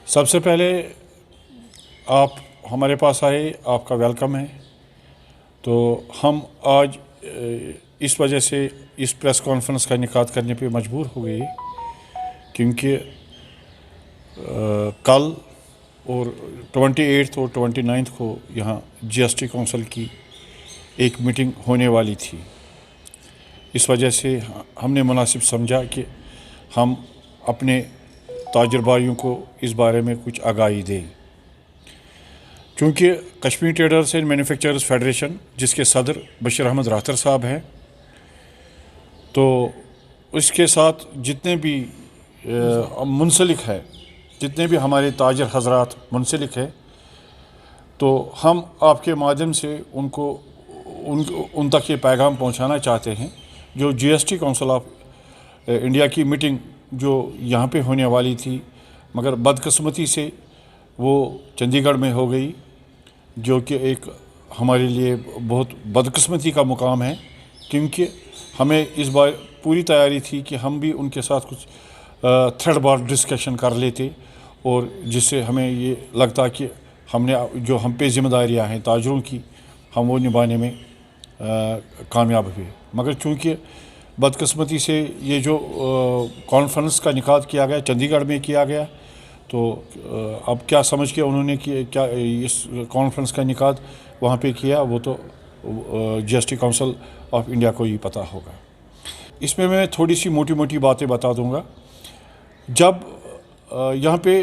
سب سے پہلے آپ ہمارے پاس آئے، آپ کا ویلکم ہے۔ تو ہم آج اس وجہ سے اس پریس کانفرنس کا انعقاد کرنے پہ مجبور ہو گئے کیونکہ کل اور 28 اور 29 کو یہاں جی ایس ٹی کونسل کی ایک میٹنگ ہونے والی تھی۔ اس وجہ سے ہم نے مناسب سمجھا کہ ہم اپنے تاجر بھائیوں کو اس بارے میں کچھ آگاہی دیں، کیونکہ Kashmir traders and manufacturers federation جس کے صدر بشیر احمد راہتر صاحب ہیں، تو اس کے ساتھ جتنے بھی منسلک ہے، جتنے بھی ہمارے تاجر حضرات منسلک ہیں، تو ہم آپ کے مادھیم سے ان تک یہ پیغام پہنچانا چاہتے ہیں۔ جو G S T council of India کی میٹنگ جو یہاں پہ ہونے والی تھی، مگر بدقسمتی سے وہ چندی گڑھ میں ہو گئی، جو کہ ایک ہمارے لیے بہت بدقسمتی کا مقام ہے، کیونکہ ہمیں اس بار پوری تیاری تھی کہ ہم بھی ان کے ساتھ کچھ تھرڈ بار ڈسکشن کر لیتے، اور جس سے ہمیں یہ لگتا کہ ہم پہ ذمہ داریاں ہیں تاجروں کی، ہم وہ نبھانے میں کامیاب ہوئے۔ مگر چونکہ بدقسمتی سے یہ جو کانفرنس کا انعقاد کیا گیا چندی گڑھ میں کیا گیا، تو اب کیا سمجھ کے انہوں نے کیا اس کانفرنس کا انعقاد وہاں پہ کیا، وہ تو G S T council of India کو ہی پتہ ہوگا۔ اس میں تھوڑی سی موٹی موٹی باتیں بتا دوں گا۔ جب یہاں پہ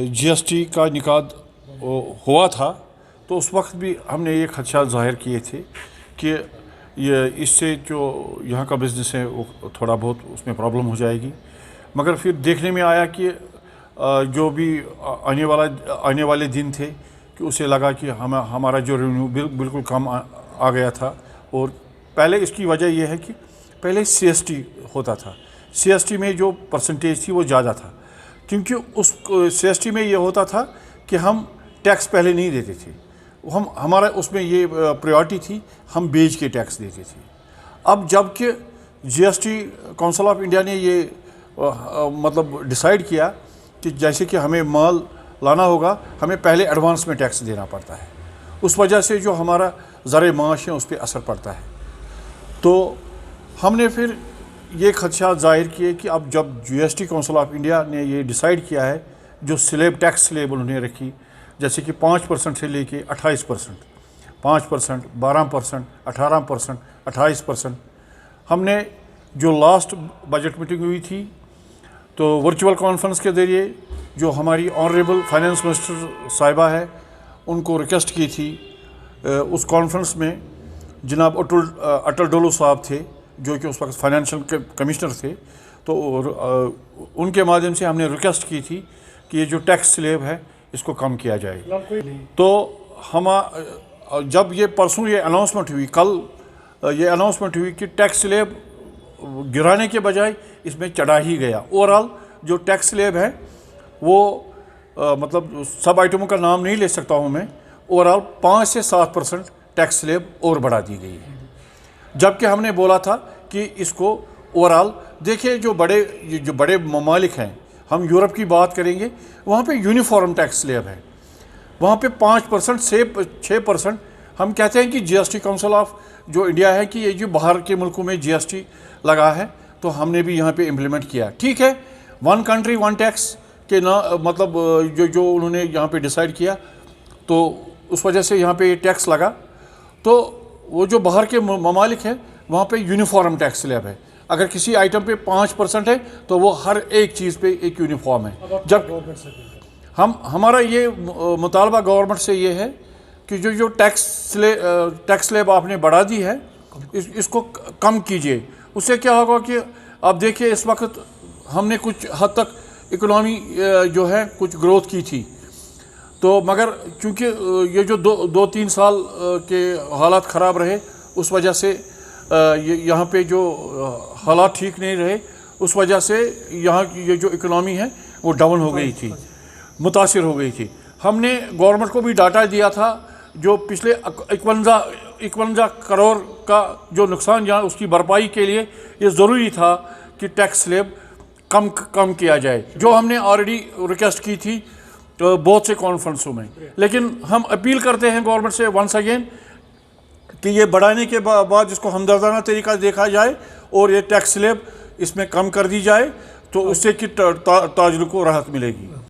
جی ایس ٹی کا انعقاد ہوا تھا تو اس وقت بھی ہم نے یہ خدشات ظاہر کیے تھے کہ اس سے جو یہاں کا بزنس ہے وہ تھوڑا بہت اس میں پرابلم ہو جائے گی، مگر پھر دیکھنے میں آیا کہ جو بھی آنے والے دن تھے کہ اسے لگا کہ ہمارا جو ریونیو بالکل کم آ گیا تھا۔ اور پہلے اس کی وجہ یہ ہے کہ پہلے سی ایس ٹی ہوتا تھا، سی ایس ٹی میں جو پرسنٹیج تھی وہ زیادہ تھا، کیونکہ اس سی ایس ٹی میں یہ ہوتا تھا کہ ہم ٹیکس پہلے نہیں دیتے تھے، ہمارا اس میں یہ پریورٹی تھی، ہم بیچ کے ٹیکس دیتے تھے۔ اب جب کہ G S T council of India نے یہ مطلب ڈیسائیڈ کیا کہ جیسے کہ ہمیں مال لانا ہوگا، ہمیں پہلے ایڈوانس میں ٹیکس دینا پڑتا ہے، اس وجہ سے جو ہمارا ذرائع معاش ہے اس پہ اثر پڑتا ہے۔ تو ہم نے پھر یہ خدشات ظاہر کیے کہ اب جب G S T council of India نے یہ ڈیسائیڈ کیا ہے، جو ٹیکس سلیب انہوں نے رکھی، جیسے کہ 5% سے لے کے 28%، 5%، 12%، 18%، 28%، ہم نے جو لاسٹ بجٹ میٹنگ ہوئی تھی تو ورچوئل کانفرنس کے ذریعے جو ہماری آنریبل فائنانس منسٹر صاحبہ ہے ان کو ریکویسٹ کی تھی، اس کانفرنس میں جناب اٹل ڈولو صاحب تھے جو کہ اس وقت فائنینشیل کمشنر تھے، تو ان کے مادھیم سے ہم نے ریکویسٹ کی تھی کہ یہ جو ٹیکس سلیب ہے اس کو کم کیا جائے۔ تو جب یہ پرسوں یہ اناؤنسمنٹ ہوئی، کل یہ اناؤنسمنٹ ہوئی کہ ٹیکس سلیب گرانے کے بجائے اس میں چڑھا ہی گیا۔ اوورآل جو ٹیکس سلیب ہے وہ مطلب سب آئٹموں کا نام نہیں لے سکتا ہوں میں، اوورآل 5 سے 7% ٹیکس سلیب اور بڑھا دی گئی ہے، جبکہ ہم نے بولا تھا کہ اس کو اوورآل دیکھیں جو بڑے ممالک ہیں، ہم یورپ کی بات کریں گے، وہاں پہ یونیفارم ٹیکس سلیب ہے، وہاں پہ 5% سے 6%۔ ہم کہتے ہیں کہ G S T council of جو انڈیا ہے کہ یہ جو باہر کے ملکوں میں جی ایس ٹی لگا ہے تو ہم نے بھی یہاں پہ امپلیمنٹ کیا۔ ٹھیک ہے، 1 کنٹری 1 ٹیکس کے مطلب جو انہوں نے یہاں پہ ڈیسائیڈ کیا، تو اس وجہ سے یہاں پہ یہ ٹیکس لگا۔ تو وہ جو باہر کے ممالک ہیں وہاں پہ یونیفارم ٹیکس سلیب ہے، اگر کسی آئٹم پہ 5% ہے تو وہ ہر ایک چیز پہ ایک یونیفارم ہے۔ جب ہمارا یہ مطالبہ گورنمنٹ سے یہ ہے کہ جو ٹیکس سلیب آپ نے بڑھا دی ہے اس کو کم کیجیے، اس سے کیا ہوگا کہ آپ دیکھیے اس وقت ہم نے کچھ حد تک اکنامی جو ہے کچھ گروتھ کی تھی، تو مگر چونکہ یہ جو 2-3 سال کے حالات خراب رہے اس وجہ سے یہاں پہ جو حالات ٹھیک نہیں رہے، اس وجہ سے یہاں یہ جو اکنامی ہے وہ ڈاؤن ہو گئی تھی، متاثر ہو گئی تھی۔ ہم نے گورنمنٹ کو بھی ڈاٹا دیا تھا، جو پچھلے 51 کروڑ کا جو نقصان یہاں اس کی بھرپائی کے لیے یہ ضروری تھا کہ ٹیکس سلیب کم کیا جائے۔ جو ہم نے آلریڈی ریکویسٹ کی تھی بہت سے کانفرنسوں میں. لیکن ہم اپیل کرتے ہیں گورنمنٹ سے ونس اگین کہ یہ بڑھانے کے بعد اس کو ہمدردانہ طریقہ دیکھا جائے اور یہ ٹیکس سلیب اس میں کم کر دی جائے تو اس سے کہ تاجروں کو راحت ملے گی.